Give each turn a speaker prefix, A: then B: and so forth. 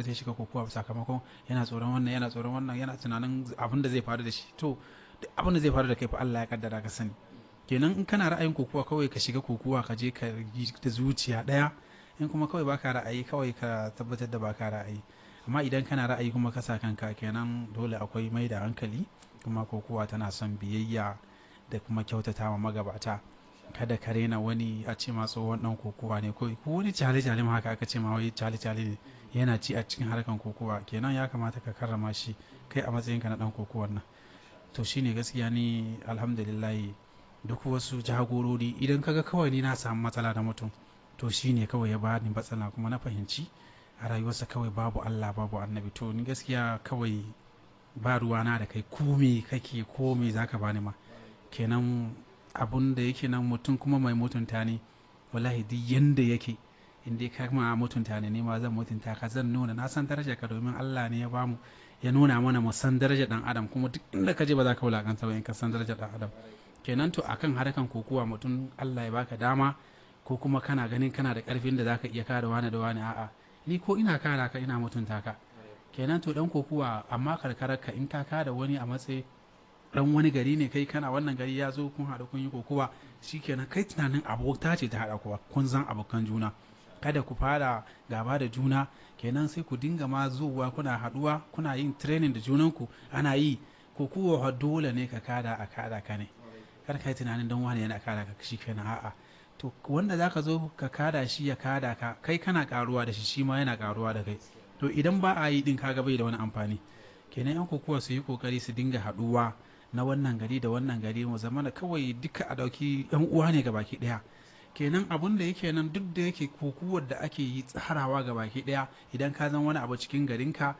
A: zai shiga kokowa sakamakon yana tsoron wannan yana tsoron wannan yana tunanin abin da zai faru da shi to duk abin da zai faru da kai fa Allah ya kaddara ka sani kenan in kana ra'ayin kokowa kawai ka shiga kokowa ka je ka yi da zuciya daya in kuma kawai baka ra'ayi kawai ka tabbatar da baka ra'ayi amma idan kana ra'ayi kuma ka sa kanka kenan dole akwai mai da hankali kuma kokowa tana son biyayya da kuma kyautata wa magabata kada ka rena wani a ce ma tsohon dan kokowa ne ko wani cale-cale ma haka aka ce ma wai cale-cale ne yana ci a cikin harkan kokowa kenan ya kamata ka karrama shi kai a matsayinka na dan kokowar nan to shine gaskiya ni alhamdulillah duk wasu jagorori idan kaga kawai ni na samu matsala da mutum to shine kawai ya bani matsala kuma na fahimci a rayuwarsa kawai babu Allah babu annabi to ni gaskiya kawai ba ruwana da kai kome kake kome zaka bani ma kenan abun da yake nan mutum kuma mai mutunta ne wallahi duk yanda yake inda ka ma mutunta ne ma zan mutunta ka zan nuna na san darajar ka domin Allah ne ya bamu ya nuna mana mu san darajar dan adam kuma duk inda ka je ba za ka wulakanta ba in ka san darajar dan adam kenan to akan harkan kokuwa mutum Allah ya baka dama ko kuma kana ganin kana da karfin da zaka iya kare wani da wani a'a ni ko ina kara ka ina mutunta ka kenan to dan kokuwa amma karkarar ka in ka kada wani a matsayi dan wani gari ne kai kana wannan gari ya zo kun haɗu kun yi kokowa shikenan kai tunanin abota ce ta haɗa kuwa kun zan abokan juna kada ku fara gaba da juna kenan sai ku dinga ma zuwa kuna haɗuwa kuna yin training da junanku ana yi kokowa dole ne ka kada a kada ka ne kar kai tunanin dan wani yana kada ka shikenan a'a to wanda zaka zo ka kada shi ya kada ka kai kana karuwa da shi shi ma yana karuwa da kai to idan ba a yi din kaga bai da wani amfani kenan yan kokowa su yi kokari su dinga haɗuwa na wannan gari da wannan gari mu zama da kawai duka a dauki yan uwa ne ga baki daya kenan abun da yake nan duk da yake kokuwar da ake yi tsarawa ga baki daya idan ka zan wani abu cikin garinka